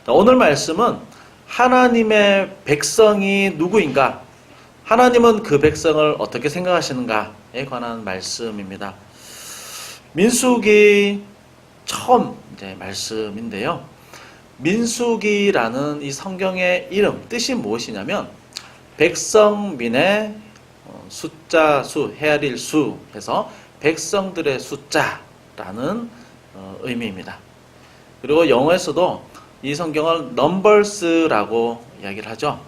오늘 말씀은 하나님의 백성이 누구인가? 하나님은 그 백성을 어떻게 생각하시는가에 관한 말씀입니다. 민수기 처음 말씀인데요. 민수기라는 이 성경의 이름, 뜻이 무엇이냐면 백성민의 숫자 수, 헤아릴 수 해서 백성들의 숫자라는 의미입니다. 그리고 영어에서도 이 성경을 넘버스라고 이야기를 하죠.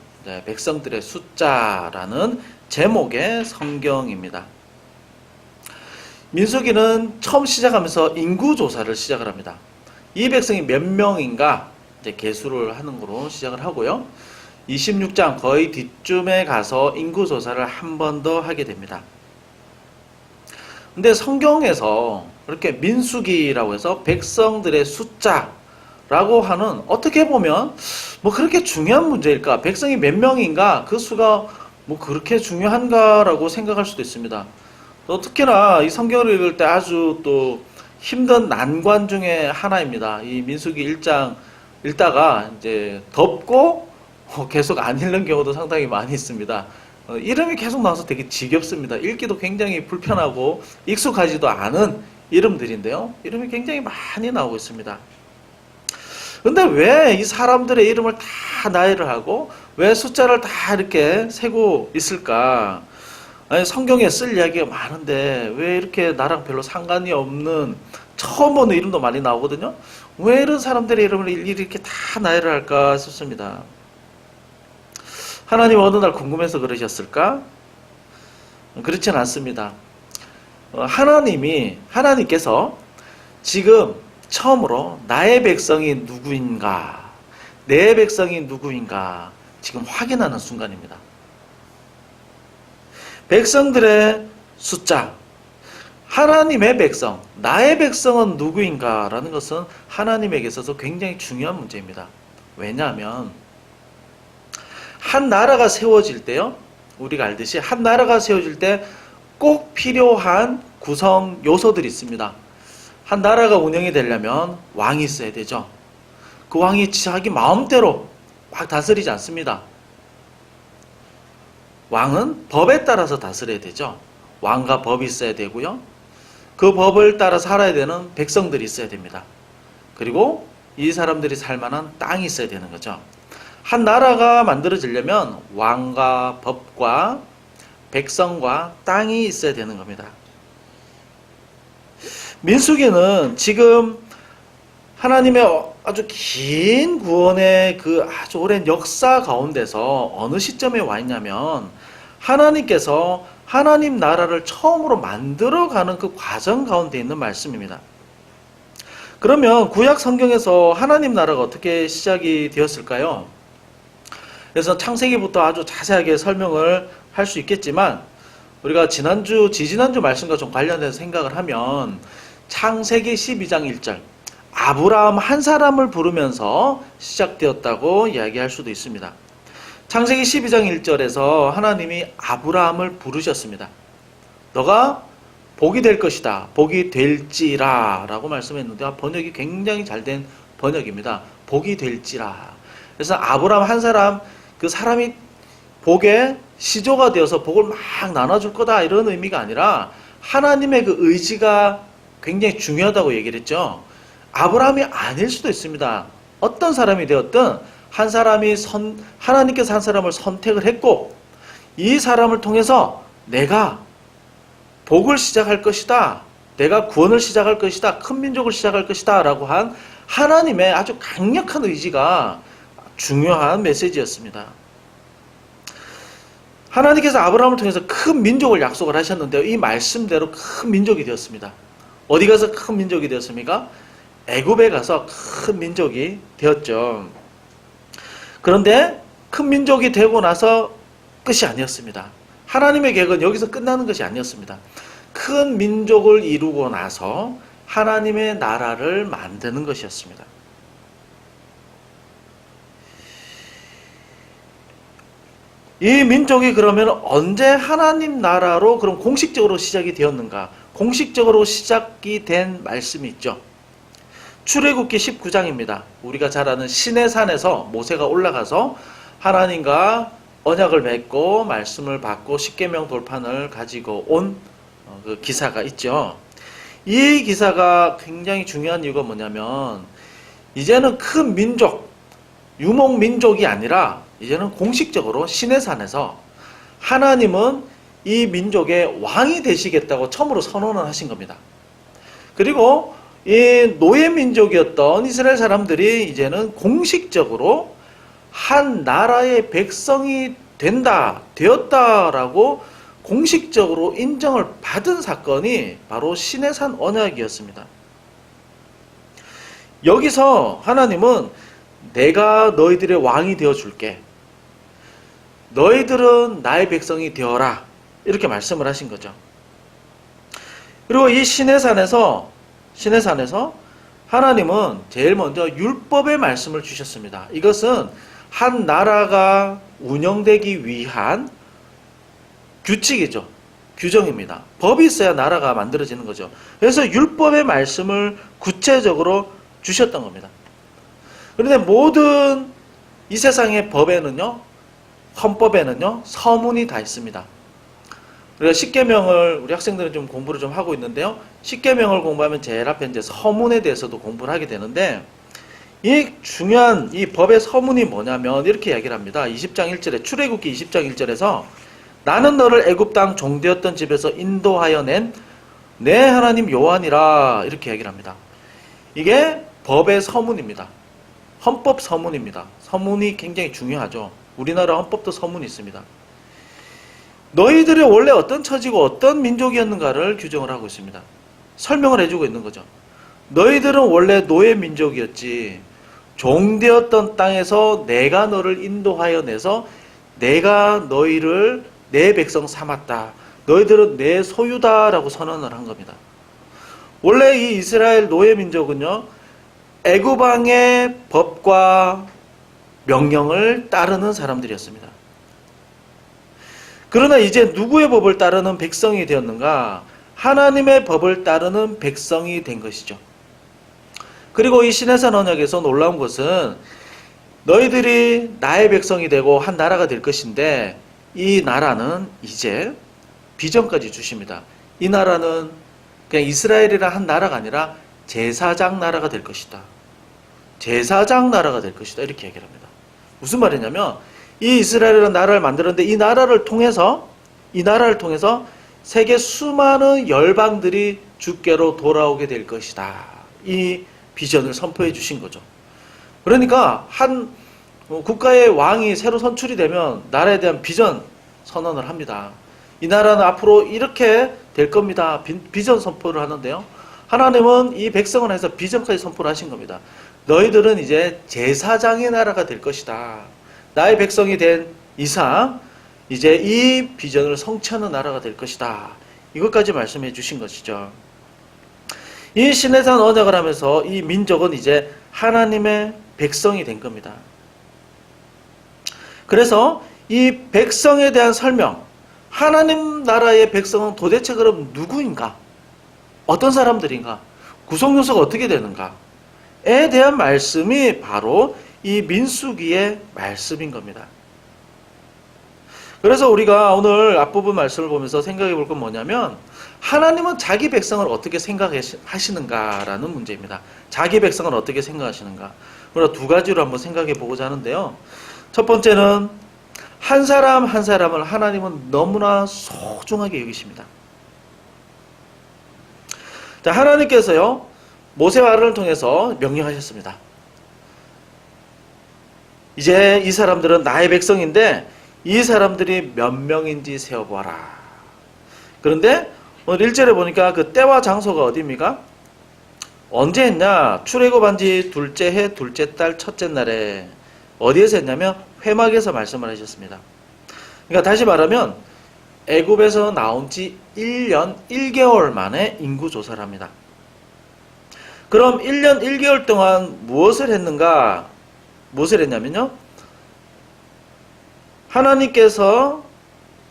백성들의 숫자라는 제목의 성경입니다. 민수기는 처음 시작하면서 인구조사를 시작을 합니다. 이 백성이 몇 명인가 계수를 하는 거로 시작을 하고요. 26장 거의 뒤쯤에 가서 인구조사를 한 번 더 하게 됩니다. 근데 성경에서 이렇게 민수기라고 해서 백성들의 숫자라고 하는, 어떻게 보면 뭐 그렇게 중요한 문제일까? 백성이 몇 명인가? 그 수가 뭐 그렇게 중요한가라고 생각할 수도 있습니다. 또 특히나 이 성경을 읽을 때 아주 또 힘든 난관 중에 하나입니다. 이 민수기 1장 읽다가 이제 덮고 계속 안 읽는 경우도 상당히 많이 있습니다. 이름이 계속 나와서 되게 지겹습니다. 읽기도 굉장히 불편하고 익숙하지도 않은 이름들인데요. 이름이 굉장히 많이 나오고 있습니다. 근데 왜 이 사람들의 이름을 다 나열을 하고 왜 숫자를 다 이렇게 세고 있을까? 아니, 성경에 쓸 이야기가 많은데 왜 이렇게 나랑 별로 상관이 없는 처음 보는 이름도 많이 나오거든요. 왜 이런 사람들의 이름을 일일이 이렇게 다 나열을 할까 싶습니다. 하나님 어느 날 궁금해서 그러셨을까? 그렇지는 않습니다. 하나님께서 지금 처음으로 나의 백성이 누구인가, 내 백성이 누구인가 지금 확인하는 순간입니다. 백성들의 숫자, 하나님의 백성, 나의 백성은 누구인가라는 것은 하나님에게 있어서 굉장히 중요한 문제입니다. 왜냐하면 한 나라가 세워질 때요, 우리가 알듯이 한 나라가 세워질 때 꼭 필요한 구성 요소들이 있습니다. 한 나라가 운영이 되려면 왕이 있어야 되죠. 그 왕이 자기 마음대로 막 다스리지 않습니다. 왕은 법에 따라서 다스려야 되죠. 왕과 법이 있어야 되고요. 그 법을 따라 살아야 되는 백성들이 있어야 됩니다. 그리고 이 사람들이 살 만한 땅이 있어야 되는 거죠. 한 나라가 만들어지려면 왕과 법과 백성과 땅이 있어야 되는 겁니다. 민수기는 지금 하나님의 아주 긴 구원의 그 아주 오랜 역사 가운데서 어느 시점에 와 있냐면 하나님께서 하나님 나라를 처음으로 만들어가는 그 과정 가운데 있는 말씀입니다. 그러면 구약 성경에서 하나님 나라가 어떻게 시작이 되었을까요? 그래서 창세기부터 아주 자세하게 설명을 할 수 있겠지만 우리가 지지난주 말씀과 좀 관련해서 생각을 하면 창세기 12장 1절 아브라함 한 사람을 부르면서 시작되었다고 이야기할 수도 있습니다. 창세기 12장 1절에서 하나님이 아브라함을 부르셨습니다. 너가 복이 될 것이다. 복이 될지라 라고 말씀했는데 번역이 굉장히 잘된 번역입니다. 복이 될지라. 그래서 아브라함 한 사람, 그 사람이 복의 시조가 되어서 복을 막 나눠줄 거다 이런 의미가 아니라 하나님의 그 의지가 굉장히 중요하다고 얘기를 했죠. 아브라함이 아닐 수도 있습니다. 어떤 사람이 되었든 한 사람이 하나님께서 한 사람을 선택을 했고 이 사람을 통해서 내가 복을 시작할 것이다. 내가 구원을 시작할 것이다. 큰 민족을 시작할 것이다. 라고 한 하나님의 아주 강력한 의지가 중요한 메시지였습니다. 하나님께서 아브라함을 통해서 큰 민족을 약속을 하셨는데요. 이 말씀대로 큰 민족이 되었습니다. 어디 가서 큰 민족이 되었습니까? 애굽에 가서 큰 민족이 되었죠. 그런데 큰 민족이 되고 나서 끝이 아니었습니다. 하나님의 계획은 여기서 끝나는 것이 아니었습니다. 큰 민족을 이루고 나서 하나님의 나라를 만드는 것이었습니다. 이 민족이 그러면 언제 하나님 나라로 그럼 공식적으로 시작이 되었는가? 공식적으로 시작이 된 말씀이 있죠. 출애굽기 19장입니다. 우리가 잘 아는 시내산에서 모세가 올라가서 하나님과 언약을 맺고 말씀을 받고 십계명 돌판을 가지고 온 그 기사가 있죠. 이 기사가 굉장히 중요한 이유가 뭐냐면 이제는 큰 민족, 유목 민족이 아니라 이제는 공식적으로 시내산에서 하나님은 이 민족의 왕이 되시겠다고 처음으로 선언을 하신 겁니다. 그리고 이 노예 민족이었던 이스라엘 사람들이 이제는 공식적으로 한 나라의 백성이 되었다라고 공식적으로 인정을 받은 사건이 바로 시내산 언약이었습니다. 여기서 하나님은 내가 너희들의 왕이 되어줄게. 너희들은 나의 백성이 되어라. 이렇게 말씀을 하신 거죠. 그리고 이 시내산에서 하나님은 제일 먼저 율법의 말씀을 주셨습니다. 이것은 한 나라가 운영되기 위한 규칙이죠. 규정입니다. 법이 있어야 나라가 만들어지는 거죠. 그래서 율법의 말씀을 구체적으로 주셨던 겁니다. 그런데 모든 이 세상의 법에는요, 헌법에는요, 서문이 다 있습니다. 우리가 십계명을 우리 학생들은 좀 공부를 좀 하고 있는데요. 십계명을 공부하면 제일 앞에 이제 서문에 대해서도 공부를 하게 되는데 이 중요한 이 법의 서문이 뭐냐면 이렇게 이야기를 합니다. 20장 1절에 출애굽기 20장 1절에서 나는 너를 애굽 땅 종되었던 집에서 인도하여 낸 내 하나님 여호와니라 이렇게 얘기를 합니다. 이게 법의 서문입니다. 헌법 서문입니다. 서문이 굉장히 중요하죠. 우리나라 헌법도 서문이 있습니다. 너희들이 원래 어떤 처지고 어떤 민족이었는가를 규정을 하고 있습니다. 설명을 해주고 있는 거죠. 너희들은 원래 노예 민족이었지. 종되었던 땅에서 내가 너를 인도하여 내서 내가 너희를 내 백성 삼았다. 너희들은 내 소유다라고 선언을 한 겁니다. 원래 이 이스라엘 노예 민족은요, 애굽 왕의 법과 명령을 따르는 사람들이었습니다. 그러나 이제 누구의 법을 따르는 백성이 되었는가? 하나님의 법을 따르는 백성이 된 것이죠. 그리고 이 시내산 언약에서 놀라운 것은 너희들이 나의 백성이 되고 한 나라가 될 것인데 이 나라는 이제 비전까지 주십니다. 이 나라는 그냥 이스라엘이라 한 나라가 아니라 제사장 나라가 될 것이다. 제사장 나라가 될 것이다. 이렇게 얘기를 합니다. 무슨 말이냐면 이 이스라엘이라는 나라를 만들었는데 이 나라를 통해서 세계 수많은 열방들이 주께로 돌아오게 될 것이다. 이 비전을 선포해 주신 거죠. 그러니까 한 국가의 왕이 새로 선출이 되면 나라에 대한 비전 선언을 합니다. 이 나라는 앞으로 이렇게 될 겁니다. 비전 선포를 하는데요. 하나님은 이 백성을 해서 비전까지 선포를 하신 겁니다. 너희들은 이제 제사장의 나라가 될 것이다. 나의 백성이 된 이상 이제 이 비전을 성취하는 나라가 될 것이다. 이것까지 말씀해 주신 것이죠. 이 시내산 언약을 하면서 이 민족은 이제 하나님의 백성이 된 겁니다. 그래서 이 백성에 대한 설명, 하나님 나라의 백성은 도대체 그럼 누구인가? 어떤 사람들인가? 구성 요소가 어떻게 되는가에 대한 말씀이 바로 이 민수기의 말씀인 겁니다. 그래서 우리가 오늘 앞부분 말씀을 보면서 생각해 볼 건 뭐냐면 하나님은 자기 백성을 어떻게 생각하시는가라는 문제입니다. 자기 백성을 어떻게 생각하시는가. 우리가 두 가지로 한번 생각해 보고자 하는데요. 첫 번째는 한 사람 한 사람을 하나님은 너무나 소중하게 여기십니다. 자, 하나님께서요, 모세와 아론을 통해서 명령하셨습니다. 이제 이 사람들은 나의 백성인데 이 사람들이 몇 명인지 세어보아라. 그런데 오늘 1절에 보니까 그 때와 장소가 어디입니까? 언제 했냐? 출애굽한 지 둘째 해 둘째 달 첫째 날에. 어디에서 했냐면 회막에서 말씀을 하셨습니다. 그러니까 다시 말하면 애굽에서 나온 지 1년 1개월 만에 인구 조사를 합니다. 그럼 1년 1개월 동안 무엇을 했는가? 무엇을 했냐면요, 하나님께서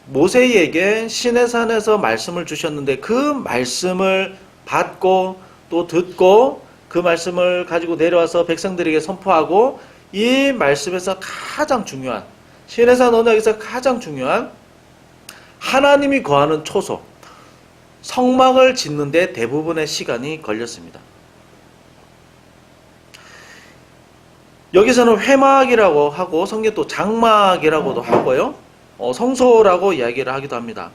모세에게 시내산에서 말씀을 주셨는데 그 말씀을 받고 또 듣고 그 말씀을 가지고 내려와서 백성들에게 선포하고 이 말씀에서 가장 중요한 시내산 언약에서 가장 중요한 하나님이 거하는 초소 성막을 짓는 데 대부분의 시간이 걸렸습니다. 여기서는 회막이라고 하고 성경 또 장막이라고도 하고요. 성소라고 이야기를 하기도 합니다.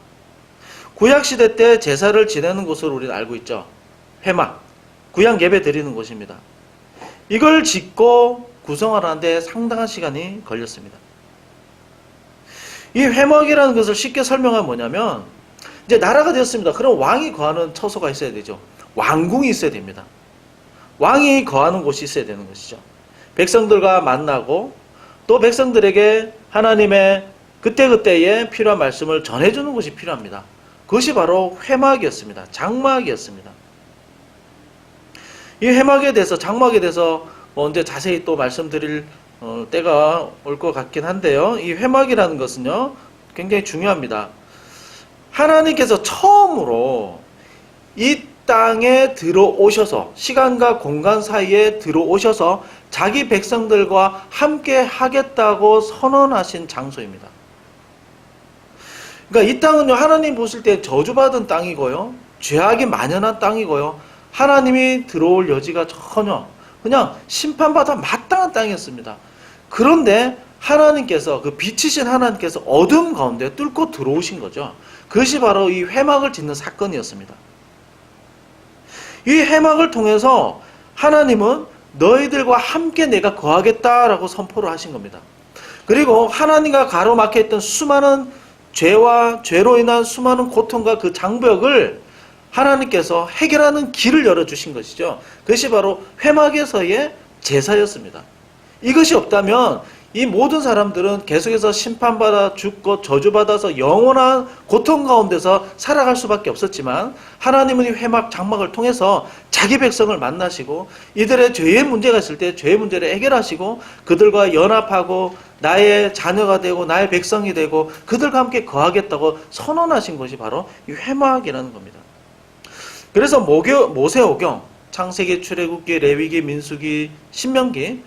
구약시대 때 제사를 지내는 곳으로 우리는 알고 있죠. 회막, 구약 예배 드리는 곳입니다. 이걸 짓고 구성하는데 상당한 시간이 걸렸습니다. 이 회막이라는 것을 쉽게 설명하면 뭐냐면 이제 나라가 되었습니다. 그럼 왕이 거하는 처소가 있어야 되죠. 왕궁이 있어야 됩니다. 왕이 거하는 곳이 있어야 되는 것이죠. 백성들과 만나고 또 백성들에게 하나님의 그때그때의 필요한 말씀을 전해주는 곳이 필요합니다. 그것이 바로 회막이었습니다. 장막이었습니다. 이 회막에 대해서 장막에 대해서 언제 자세히 또 말씀드릴 때가 올 것 같긴 한데요. 이 회막이라는 것은요 굉장히 중요합니다. 하나님께서 처음으로 이 땅에 들어오셔서 시간과 공간 사이에 들어오셔서 자기 백성들과 함께 하겠다고 선언하신 장소입니다. 그러니까 이 땅은요 하나님 보실 때 저주받은 땅이고요 죄악이 만연한 땅이고요 하나님이 들어올 여지가 전혀 그냥 심판받아 마땅한 땅이었습니다. 그런데 하나님께서 그 빛이신 하나님께서 어둠 가운데 뚫고 들어오신 거죠. 그것이 바로 이 회막을 짓는 사건이었습니다. 이 회막을 통해서 하나님은 너희들과 함께 내가 거하겠다라고 선포를 하신 겁니다. 그리고 하나님과 가로막혀 있던 수많은 죄와 죄로 인한 수많은 고통과 그 장벽을 하나님께서 해결하는 길을 열어주신 것이죠. 그것이 바로 회막에서의 제사였습니다. 이것이 없다면 이 모든 사람들은 계속해서 심판받아 죽고 저주받아서 영원한 고통 가운데서 살아갈 수밖에 없었지만 하나님은 이 회막 장막을 통해서 자기 백성을 만나시고 이들의 죄의 문제가 있을 때 죄의 문제를 해결하시고 그들과 연합하고 나의 자녀가 되고 나의 백성이 되고 그들과 함께 거하겠다고 선언하신 것이 바로 이 회막이라는 겁니다. 그래서 모세오경, 창세기, 출애굽기, 레위기, 민수기, 신명기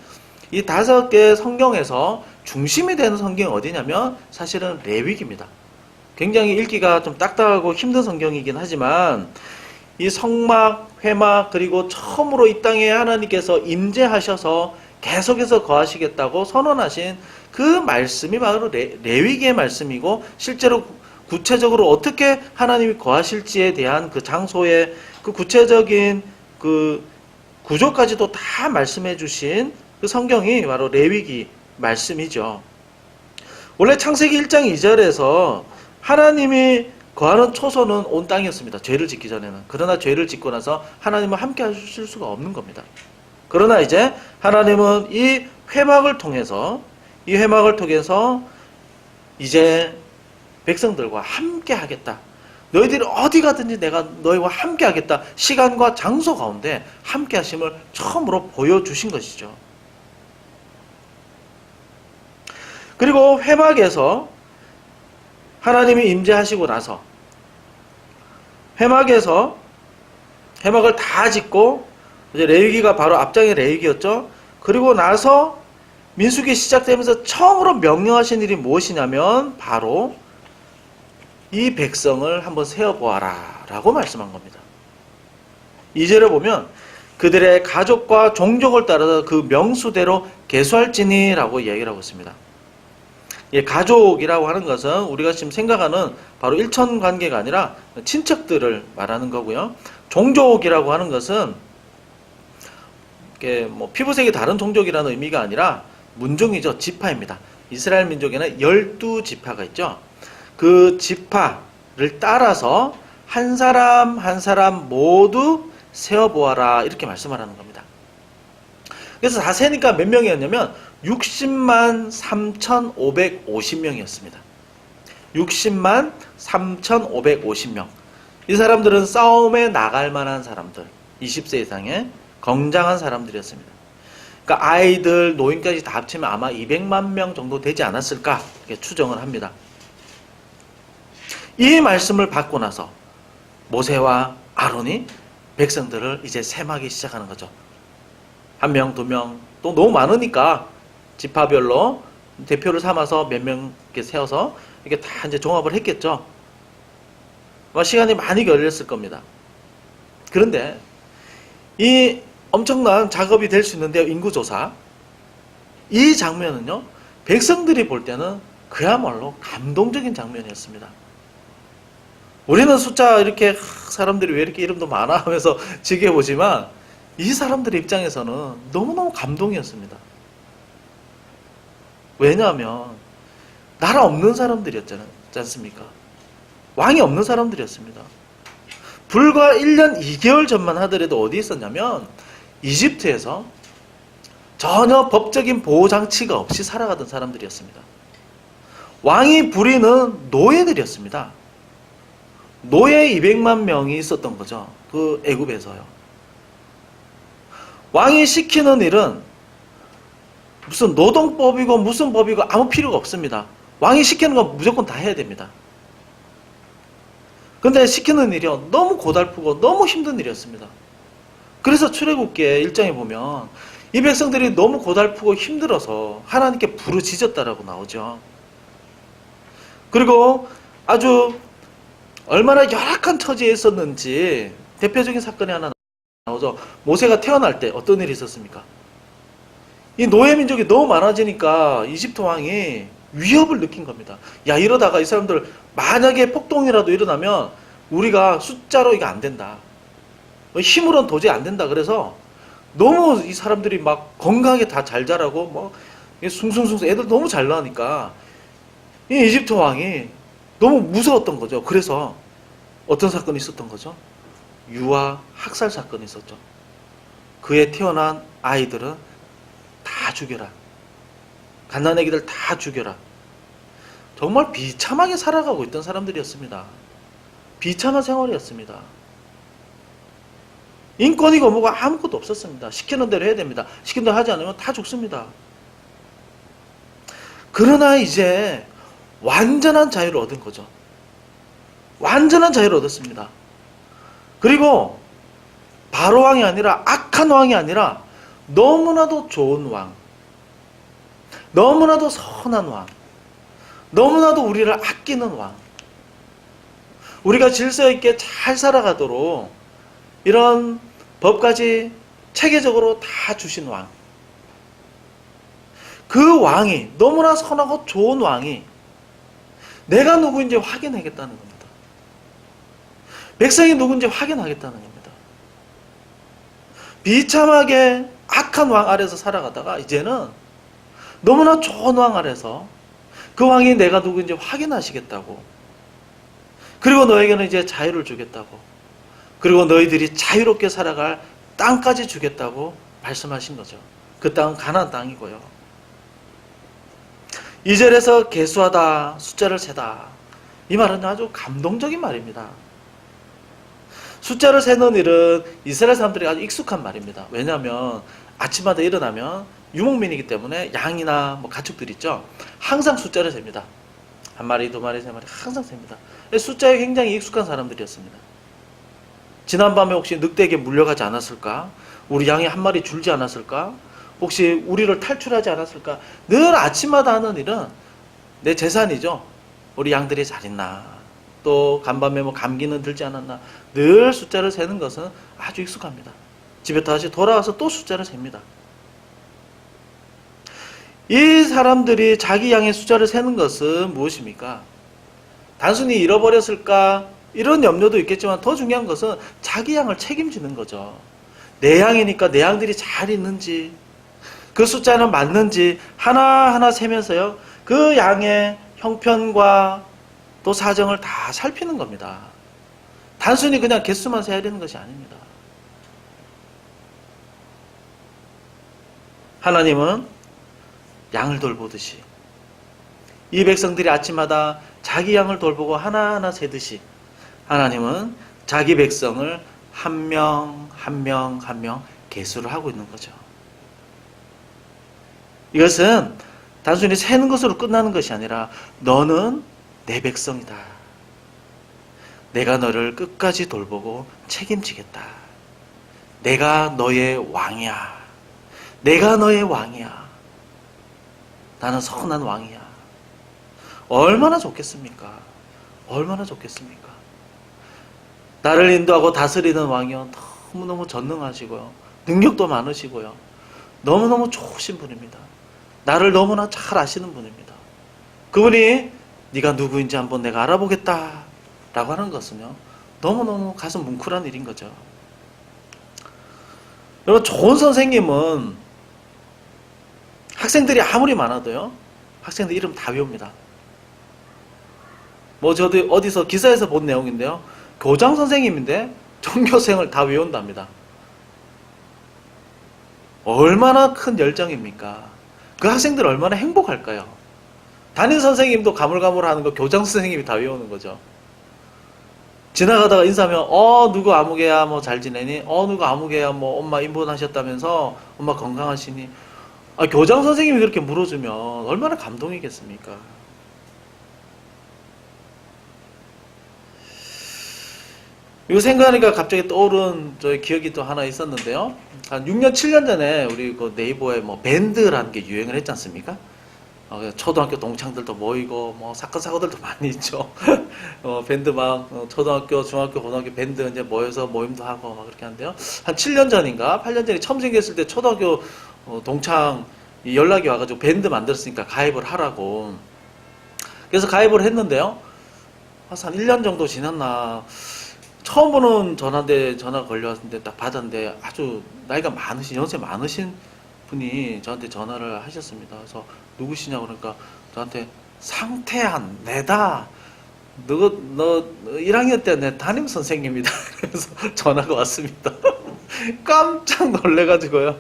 이 5개의 성경에서 중심이 되는 성경이 어디냐면 사실은 레위기입니다. 굉장히 읽기가 좀 딱딱하고 힘든 성경이긴 하지만 이 성막, 회막 그리고 처음으로 이 땅에 하나님께서 임재하셔서 계속해서 거하시겠다고 선언하신 그 말씀이 바로 레위기의 말씀이고 실제로 구체적으로 어떻게 하나님이 거하실지에 대한 그 장소의 그 구체적인 그 구조까지도 다 말씀해 주신 그 성경이 바로 레위기 말씀이죠. 원래 창세기 1장 2절에서 하나님이 거하는 초소는 온 땅이었습니다. 죄를 짓기 전에는. 그러나 죄를 짓고 나서 하나님은 함께 하실 수가 없는 겁니다. 그러나 이제 하나님은 이 회막을 통해서 이제 백성들과 함께 하겠다. 너희들이 어디 가든지 내가 너희와 함께 하겠다. 시간과 장소 가운데 함께 하심을 처음으로 보여주신 것이죠. 그리고 회막에서 하나님이 임재하시고 나서 회막을 다 짓고 이제 레위기가 바로 앞장의 레위기였죠. 그리고 나서 민수기 시작되면서 처음으로 명령하신 일이 무엇이냐면 바로 이 백성을 한번 세어보아라 라고 말씀한 겁니다. 2절에 보면 그들의 가족과 종족을 따라서 그 명수대로 계수할지니 라고 이야기를 하고 있습니다. 가족이라고 하는 것은 우리가 지금 생각하는 바로 일천관계가 아니라 친척들을 말하는 거고요. 종족이라고 하는 것은 뭐 피부색이 다른 종족이라는 의미가 아니라 문종이죠. 지파입니다. 이스라엘 민족에는 12지파가 있죠. 그 지파를 따라서 한 사람 한 사람 모두 세어보아라 이렇게 말씀을 하는 겁니다. 그래서 다 세니까 몇 명이었냐면 60만 3,550명이었습니다. 60만 3,550명. 이 사람들은 싸움에 나갈 만한 사람들, 20세 이상의 건장한 사람들이었습니다. 그러니까 아이들, 노인까지 다 합치면 아마 200만 명 정도 되지 않았을까 이렇게 추정을 합니다. 이 말씀을 받고 나서 모세와 아론이 백성들을 이제 세마기 시작하는 거죠. 한 명, 두 명, 또 너무 많으니까 지파별로 대표를 삼아서 몇 명 이렇게 세워서 이게 다 이제 종합을 했겠죠. 시간이 많이 걸렸을 겁니다. 그런데 이 엄청난 작업이 될 수 있는데요, 인구조사. 이 장면은요, 백성들이 볼 때는 그야말로 감동적인 장면이었습니다. 우리는 숫자 이렇게 사람들이 왜 이렇게 이름도 많아 하면서 지켜보지만 이 사람들의 입장에서는 너무너무 감동이었습니다. 왜냐하면 나라 없는 사람들이었지 않습니까? 왕이 없는 사람들이었습니다. 불과 1년 2개월 전만 하더라도 어디 있었냐면 이집트에서 전혀 법적인 보호장치가 없이 살아가던 사람들이었습니다. 왕이 부리는 노예들이었습니다. 노예 200만 명이 있었던 거죠. 그 애굽에서요. 왕이 시키는 일은 무슨 노동법이고 무슨 법이고 아무 필요가 없습니다. 왕이 시키는 건 무조건 다 해야 됩니다. 근데 시키는 일이 너무 고달프고 너무 힘든 일이었습니다. 그래서 출애굽기에 1장에 보면 이 백성들이 너무 고달프고 힘들어서 하나님께 부르짖었다라고 나오죠. 그리고 아주 얼마나 열악한 처지에 있었는지 대표적인 사건이 하나 나오죠. 모세가 태어날 때 어떤 일이 있었습니까? 이 노예 민족이 너무 많아지니까 이집트 왕이 위협을 느낀 겁니다. 야, 이러다가 이 사람들 만약에 폭동이라도 일어나면 우리가 숫자로 이거 안 된다. 힘으로는 도저히 안 된다. 그래서 너무 이 사람들이 막 건강하게 다 잘 자라고 뭐 숭숭숭 애들 너무 잘 나니까 이 이집트 왕이 너무 무서웠던 거죠. 그래서 어떤 사건이 있었던 거죠? 유아 학살 사건이 있었죠. 그에 태어난 아이들은 다 죽여라. 갓난아기들 다 죽여라. 정말 비참하게 살아가고 있던 사람들이었습니다. 비참한 생활이었습니다. 인권이고 뭐가 아무것도 없었습니다. 시키는 대로 해야 됩니다. 시키는 대로 하지 않으면 다 죽습니다. 그러나 이제 완전한 자유를 얻은 거죠. 완전한 자유를 얻었습니다. 그리고 바로 왕이 아니라 악한 왕이 아니라 너무나도 좋은 왕, 너무나도 선한 왕, 너무나도 우리를 아끼는 왕, 우리가 질서 있게 잘 살아가도록 이런 법까지 체계적으로 다 주신 왕, 그 왕이 너무나 선하고 좋은 왕이 내가 누구인지 확인하겠다는 겁니다. 백성이 누구인지 확인하겠다는 겁니다. 비참하게 악한 왕 아래서 살아가다가 이제는 너무나 좋은 왕 아래서 그 왕이 내가 누구인지 확인하시겠다고, 그리고 너에게는 이제 자유를 주겠다고, 그리고 너희들이 자유롭게 살아갈 땅까지 주겠다고 말씀하신 거죠. 그 땅은 가나안 땅이고요. 2절에서 계수하다, 숫자를 세다. 이 말은 아주 감동적인 말입니다. 숫자를 세는 일은 이스라엘 사람들이 아주 익숙한 말입니다. 왜냐하면 아침마다 일어나면 유목민이기 때문에 양이나 뭐 가축들 있죠. 항상 숫자를 셉니다. 한 마리, 두 마리, 세 마리 항상 셉니다. 숫자에 굉장히 익숙한 사람들이었습니다. 지난밤에 혹시 늑대에게 물려가지 않았을까? 우리 양이 한 마리 줄지 않았을까? 혹시 우리를 탈출하지 않았을까? 늘 아침마다 하는 일은 내 재산이죠. 우리 양들이 잘 있나? 또 간밤에 뭐 감기는 들지 않았나? 늘 숫자를 세는 것은 아주 익숙합니다. 집에 다시 돌아와서 또 숫자를 셉니다. 이 사람들이 자기 양의 숫자를 세는 것은 무엇입니까? 단순히 잃어버렸을까? 이런 염려도 있겠지만 더 중요한 것은 자기 양을 책임지는 거죠. 내 양이니까 내 양들이 잘 있는지, 그 숫자는 맞는지 하나하나 세면서요, 그 양의 형편과 또 사정을 다 살피는 겁니다. 단순히 그냥 개수만 세야 되는 것이 아닙니다. 하나님은 양을 돌보듯이 이 백성들이 아침마다 자기 양을 돌보고 하나하나 세듯이 하나님은 자기 백성을 한 명 한 명 한 명 계수를 하고 있는 거죠. 이것은 단순히 세는 것으로 끝나는 것이 아니라 너는 내 백성이다. 내가 너를 끝까지 돌보고 책임지겠다. 내가 너의 왕이야. 내가 너의 왕이야. 나는 선한 왕이야. 얼마나 좋겠습니까? 얼마나 좋겠습니까? 나를 인도하고 다스리는 왕이요. 너무너무 전능하시고요. 능력도 많으시고요. 너무너무 좋으신 분입니다. 나를 너무나 잘 아시는 분입니다. 그분이 네가 누구인지 한번 내가 알아보겠다 라고 하는 것은요. 너무너무 가슴 뭉클한 일인 거죠. 여러분, 좋은 선생님은 학생들이 아무리 많아도요. 학생들 이름 다 외웁니다. 저도 어디서 기사에서 본 내용인데요. 교장 선생님인데 전교생을 다 외운답니다. 얼마나 큰 열정입니까? 그 학생들 얼마나 행복할까요? 담임 선생님도 가물가물하는 거 교장 선생님이 다 외우는 거죠. 지나가다가 인사하면 누구 아무개야 뭐 잘 지내니? 누구 아무개야 뭐 엄마 입원하셨다면서 엄마 건강하시니? 교장 선생님이 그렇게 물어주면 얼마나 감동이겠습니까? 이거 생각하니까 갑자기 떠오른 저희 기억이 또 하나 있었는데요. 한 6년, 7년 전에 우리 그 네이버에 뭐 밴드라는 게 유행을 했지 않습니까? 초등학교 동창들도 모이고 뭐 사건 사고들도 많이 있죠. 밴드 막 초등학교, 중학교, 고등학교 밴드 이제 모여서 모임도 하고 막 그렇게 하는데요. 한 7년 전인가 8년 전에 처음 생겼을 때 초등학교 동창 연락이 와가지고 밴드 만들었으니까 가입을 하라고. 그래서 가입을 했는데요. 한 1년 정도 지났나. 처음 보는 전화인데 전화 걸려왔는데 딱 받았는데 아주 나이가 많으신, 연세 많으신 분이 저한테 전화를 하셨습니다. 그래서 누구시냐고 그러니까 저한테 상태한 내다. 너 1학년 때 내 담임 선생님이다. 그래서 전화가 왔습니다. 깜짝 놀래가지고요.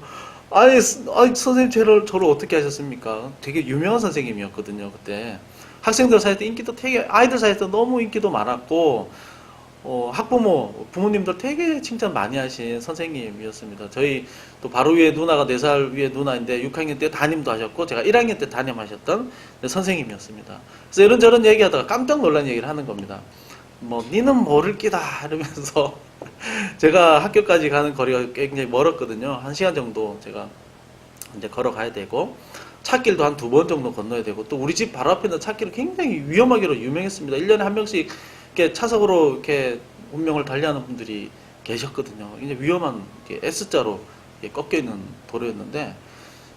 아니 선생님 저를 어떻게 하셨습니까? 되게 유명한 선생님이었거든요. 그때 학생들 사이에서 인기도 되게, 아이들 사이에서 너무 인기도 많았고 학부모, 부모님들 되게 칭찬 많이 하신 선생님이었습니다. 저희 또 바로 위에 누나가 4살 위에 누나인데 6학년 때 담임도 하셨고 제가 1학년 때 담임하셨던 선생님이었습니다. 그래서 이런저런 얘기하다가 깜짝 놀란 얘기를 하는 겁니다. 니는 모를 끼다 이러면서 제가 학교까지 가는 거리가 굉장히 멀었거든요. 1시간 정도 제가 이제 걸어가야 되고 찻길도 한 2번 정도 건너야 되고 또 우리 집 바로 앞에 있는 찻길은 굉장히 위험하기로 유명했습니다. 1년에 한 명씩 이렇게 차석으로 이렇게 운명을 달리하는 분들이 계셨거든요. 굉장히 위험한 S자로 꺾여 있는 도로였는데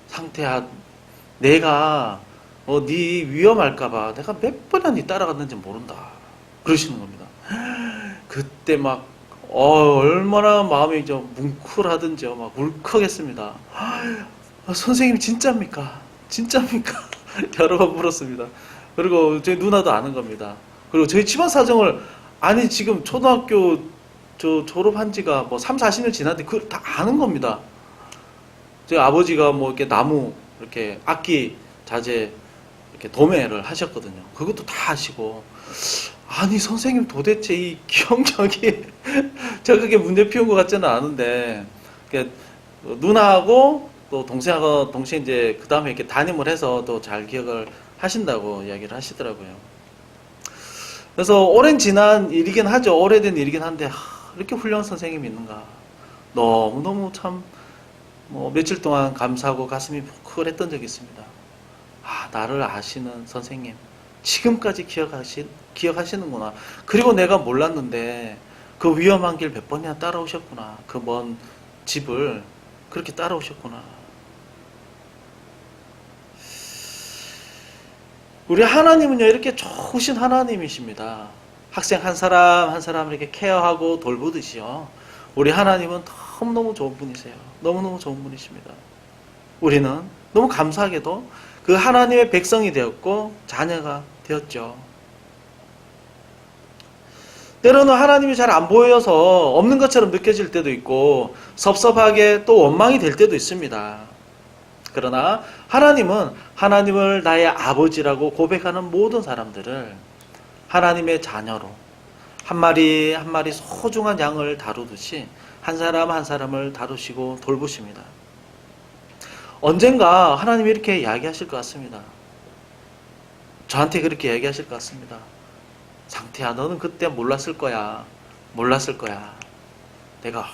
상태야 내가 네 위험할까봐 내가 몇 번이나 네 따라갔는지 모른다 그러시는 겁니다. 그때 막 얼마나 마음이 좀 뭉클하든지요 막 울컥했습니다. 선생님 진짜입니까? 진짜입니까? 여러 번 물었습니다. 그리고 저희 누나도 아는 겁니다. 그리고 저희 집안 사정을 지금 초등학교 졸업한 지가 뭐 3, 40년 지났는데 그걸 다 아는 겁니다. 저희 아버지가 뭐 이렇게 나무 이렇게 악기 자재 이렇게 도매를 하셨거든요. 그것도 다 아시고 선생님 도대체 이 기억력이 제가 그게 문제 피운 것 같지는 않은데 누나하고 또 동생하고 동생 이제 그 다음에 이렇게 담임을 해서 또 잘 기억을 하신다고 이야기를 하시더라고요. 그래서 오랜 지난 일이긴 하죠. 오래된 일이긴 한데 이렇게 훌륭한 선생님이 있는가. 너무너무 참 며칠 동안 감사하고 가슴이 뭉클했던 적이 있습니다. 나를 아시는 선생님 지금까지 기억하시는구나. 그리고 내가 몰랐는데 그 위험한 길 몇 번이나 따라오셨구나. 그 먼 집을 그렇게 따라오셨구나. 우리 하나님은요 이렇게 좋으신 하나님이십니다. 학생 한 사람 한 사람 이렇게 케어하고 돌보듯이요. 우리 하나님은 너무너무 좋은 분이세요. 너무너무 좋은 분이십니다. 우리는 너무 감사하게도 그 하나님의 백성이 되었고 자녀가 되었죠. 때로는 하나님이 잘 안 보여서 없는 것처럼 느껴질 때도 있고 섭섭하게 또 원망이 될 때도 있습니다. 그러나 하나님은 하나님을 나의 아버지라고 고백하는 모든 사람들을 하나님의 자녀로 한 마리 한 마리 소중한 양을 다루듯이 한 사람 한 사람을 다루시고 돌보십니다. 언젠가 하나님이 이렇게 이야기하실 것 같습니다. 저한테 그렇게 이야기하실 것 같습니다. 상태야, 너는 그때 몰랐을 거야. 몰랐을 거야. 내가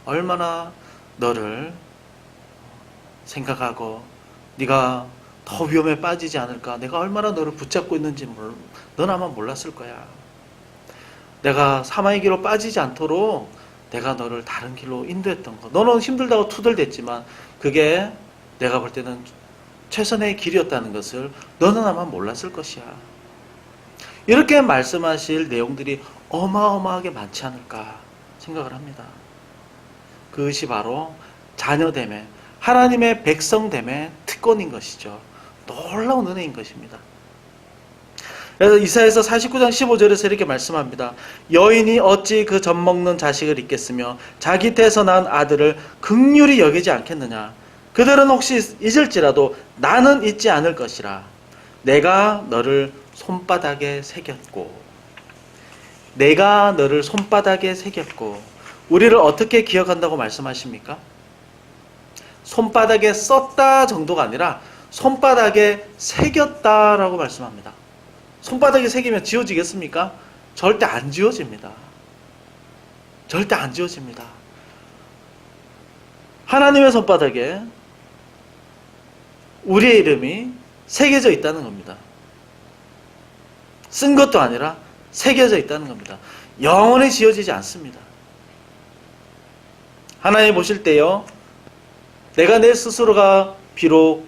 얼마나 너를 생각하고 네가 더 위험에 빠지지 않을까, 내가 얼마나 너를 붙잡고 있는지 넌 아마 몰랐을 거야. 내가 사마의 길로 빠지지 않도록 내가 너를 다른 길로 인도했던 거, 너는 힘들다고 투덜댔지만 그게 내가 볼 때는 최선의 길이었다는 것을 너는 아마 몰랐을 것이야. 이렇게 말씀하실 내용들이 어마어마하게 많지 않을까 생각을 합니다. 그것이 바로 자녀됨의, 하나님의 백성됨의 특권인 것이죠. 놀라운 은혜인 것입니다. 그래서 이사야서 49장 15절에서 이렇게 말씀합니다. 여인이 어찌 그 젖 먹는 자식을 잊겠으며 자기 태에서 낳은 아들을 긍휼히 여기지 않겠느냐. 그들은 혹시 잊을지라도 나는 잊지 않을 것이라. 내가 너를 손바닥에 새겼고, 내가 너를 손바닥에 새겼고. 우리를 어떻게 기억한다고 말씀하십니까? 손바닥에 썼다 정도가 아니라 손바닥에 새겼다라고 말씀합니다. 손바닥에 새기면 지워지겠습니까? 절대 안 지워집니다. 절대 안 지워집니다. 하나님의 손바닥에 우리의 이름이 새겨져 있다는 겁니다. 쓴 것도 아니라 새겨져 있다는 겁니다. 영원히 지워지지 않습니다. 하나님 보실 때요, 내가 내 스스로가 비록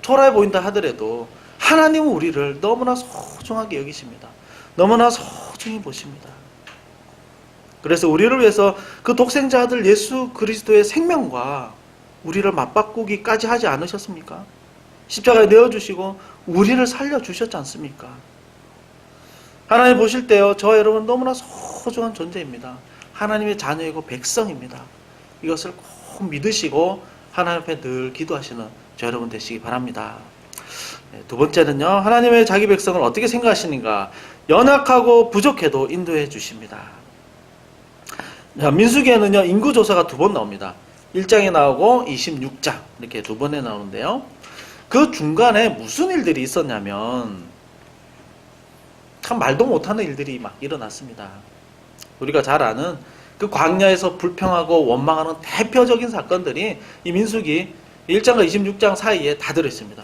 초라해 보인다 하더라도 하나님은 우리를 너무나 소중하게 여기십니다. 너무나 소중히 보십니다. 그래서 우리를 위해서 그 독생자 아들 예수 그리스도의 생명과 우리를 맞바꾸기까지 하지 않으셨습니까? 십자가에 내어주시고 우리를 살려주셨지 않습니까? 하나님 보실 때요, 저 여러분 너무나 소중한 존재입니다. 하나님의 자녀이고 백성입니다. 이것을 꼭 믿으시고 하나님 앞에 늘 기도하시는 저 여러분 되시기 바랍니다. 두 번째는요, 하나님의 자기 백성을 어떻게 생각하시는가? 연약하고 부족해도 인도해 주십니다. 민수기에는요, 인구조사가 2번 나옵니다. 1장에 나오고 26장 이렇게 2번에 나오는데요, 그 중간에 무슨 일들이 있었냐면 참 말도 못하는 일들이 막 일어났습니다. 우리가 잘 아는 그 광야에서 불평하고 원망하는 대표적인 사건들이 이 민수기 1장과 26장 사이에 다 들어있습니다.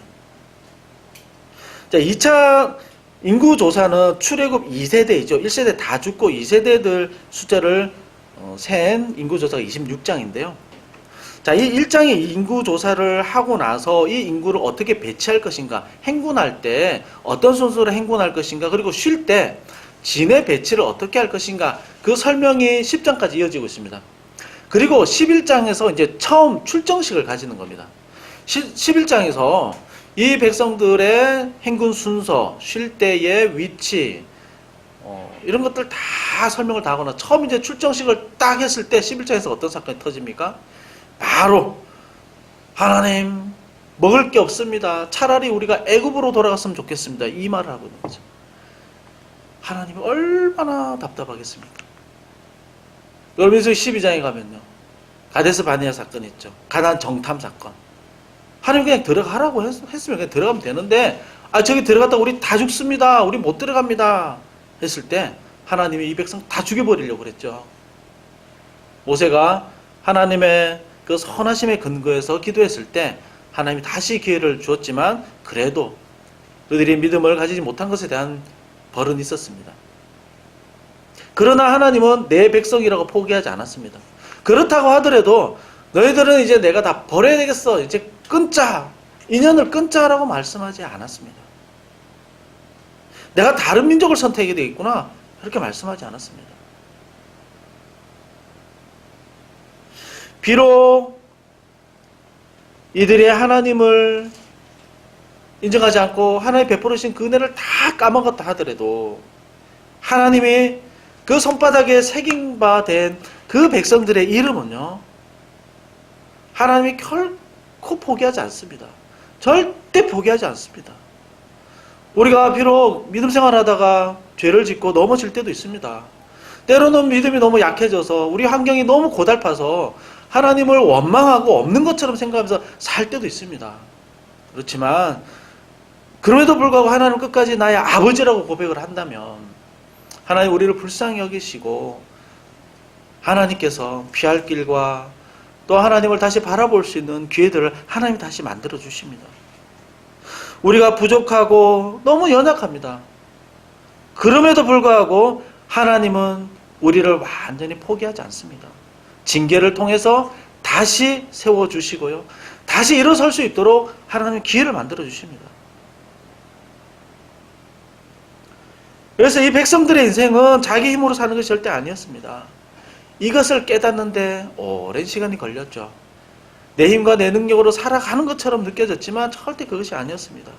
자, 2차 인구조사는 출애굽 2세대이죠. 1세대 다 죽고 2세대들 숫자를 센 인구조사가 26장인데요. 자, 이 1장의 인구조사를 하고 나서 이 인구를 어떻게 배치할 것인가, 행군할 때 어떤 순서로 행군할 것인가, 그리고 쉴 때 진의 배치를 어떻게 할 것인가, 그 설명이 10장까지 이어지고 있습니다. 그리고 11장에서 이제 처음 출정식을 가지는 겁니다. 11장에서 이 백성들의 행군 순서, 쉴 때의 위치, 이런 것들 다 설명을 다 하거나 처음 이제 출정식을 딱 했을 때 11장에서 어떤 사건이 터집니까? 바로 하나님, 먹을 게 없습니다. 차라리 우리가 애굽으로 돌아갔으면 좋겠습니다. 이 말을 하고 있는 거죠. 하나님이 얼마나 답답하겠습니까? 민수기 12장에 가면요, 가데스 바네아 사건 있죠. 가나안 정탐 사건. 하나님 그냥 들어가라고 했으면 그냥 들어가면 되는데, 저기 들어갔다 우리 다 죽습니다. 우리 못 들어갑니다. 했을 때 하나님이 이 백성 다 죽여버리려고 그랬죠. 모세가 하나님의 그 선하심의 근거에서 기도했을 때 하나님이 다시 기회를 주었지만 그래도 그들이 믿음을 가지지 못한 것에 대한 벌은 있었습니다. 그러나 하나님은 내 백성이라고 포기하지 않았습니다. 그렇다고 하더라도 너희들은 이제 내가 다 버려야 되겠어, 이제 끊자, 인연을 끊자라고 말씀하지 않았습니다. 내가 다른 민족을 선택해야 되겠구나, 그렇게 말씀하지 않았습니다. 비록 이들이 하나님을 인정하지 않고 하나님 베풀으신 그 은혜를 다 까먹었다 하더라도 하나님이 그 손바닥에 새긴 바 된 그 백성들의 이름은요, 하나님이 결코 포기하지 않습니다. 절대 포기하지 않습니다. 우리가 비록 믿음 생활하다가 죄를 짓고 넘어질 때도 있습니다. 때로는 믿음이 너무 약해져서 우리 환경이 너무 고달파서 하나님을 원망하고 없는 것처럼 생각하면서 살 때도 있습니다. 그렇지만 그럼에도 불구하고 하나님 끝까지 나의 아버지라고 고백을 한다면 하나님 우리를 불쌍히 여기시고 하나님께서 피할 길과 또 하나님을 다시 바라볼 수 있는 기회들을 하나님이 다시 만들어 주십니다. 우리가 부족하고 너무 연약합니다. 그럼에도 불구하고 하나님은 우리를 완전히 포기하지 않습니다. 징계를 통해서 다시 세워주시고요. 다시 일어설 수 있도록 하나님은 기회를 만들어 주십니다. 그래서 이 백성들의 인생은 자기 힘으로 사는 것이 절대 아니었습니다. 이것을 깨닫는데 오랜 시간이 걸렸죠. 내 힘과 내 능력으로 살아가는 것처럼 느껴졌지만 절대 그것이 아니었습니다.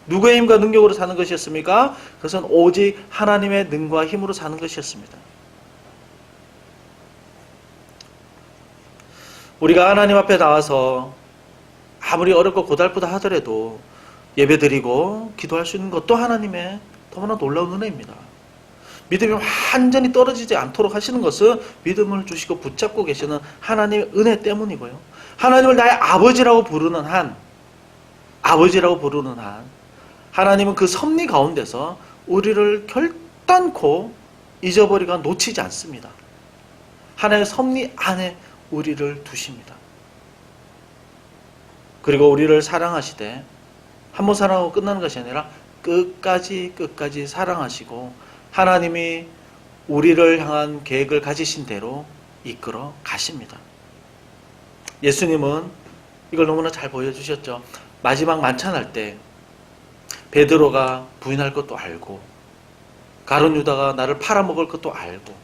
누구의 힘과 능력으로 사는 것이었습니까? 그것은 오직 하나님의 능과 힘으로 사는 것이었습니다. 우리가 하나님 앞에 나와서 아무리 어렵고 고달프다 하더라도 예배드리고 기도할 수 있는 것도 하나님의 너무나 놀라운 은혜입니다. 믿음이 완전히 떨어지지 않도록 하시는 것은 믿음을 주시고 붙잡고 계시는 하나님의 은혜 때문이고요. 하나님을 나의 아버지라고 부르는 한, 하나님은 그 섭리 가운데서 우리를 결단코 잊어버리거나 놓치지 않습니다. 하나님의 섭리 안에 우리를 두십니다. 그리고 우리를 사랑하시되 한 번 사랑하고 끝나는 것이 아니라 끝까지 사랑하시고 하나님이 우리를 향한 계획을 가지신 대로 이끌어 가십니다. 예수님은 이걸 너무나 잘 보여주셨죠. 마지막 만찬할 때 베드로가 부인할 것도 알고 가룟 유다가 나를 팔아먹을 것도 알고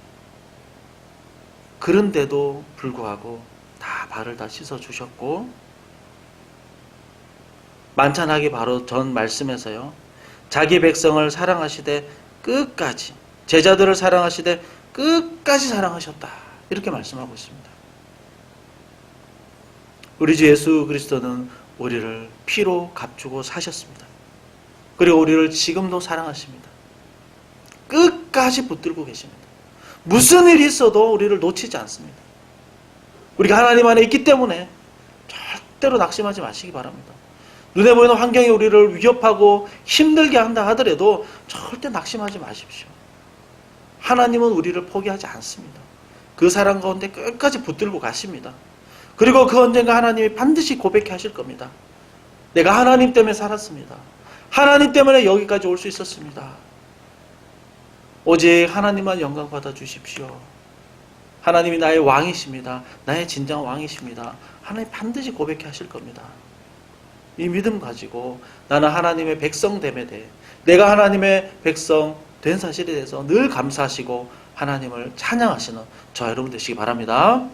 그런데도 불구하고 다 발을 다 씻어주셨고 만찬하기 바로 전 말씀에서요. 자기 백성을 사랑하시되 끝까지 제자들을 사랑하시되 끝까지 사랑하셨다. 이렇게 말씀하고 있습니다. 우리 주 예수 그리스도는 우리를 피로 값주고 사셨습니다. 그리고 우리를 지금도 사랑하십니다. 끝까지 붙들고 계십니다. 무슨 일이 있어도 우리를 놓치지 않습니다. 우리가 하나님 안에 있기 때문에 절대로 낙심하지 마시기 바랍니다. 눈에 보이는 환경이 우리를 위협하고 힘들게 한다 하더라도 절대 낙심하지 마십시오. 하나님은 우리를 포기하지 않습니다. 그 사랑 가운데 끝까지 붙들고 가십니다. 그리고 그 언젠가 하나님이 반드시 고백해 하실 겁니다. 내가 하나님 때문에 살았습니다. 하나님 때문에 여기까지 올 수 있었습니다. 오직 하나님만 영광 받아 주십시오. 하나님이 나의 왕이십니다. 나의 진정 왕이십니다. 하나님 반드시 고백해 하실 겁니다. 이 믿음 가지고 나는 하나님의 백성됨에 대해 내가 하나님의 백성 된 사실에 대해서 늘 감사하시고 하나님을 찬양하시는 저와 여러분 되시기 바랍니다.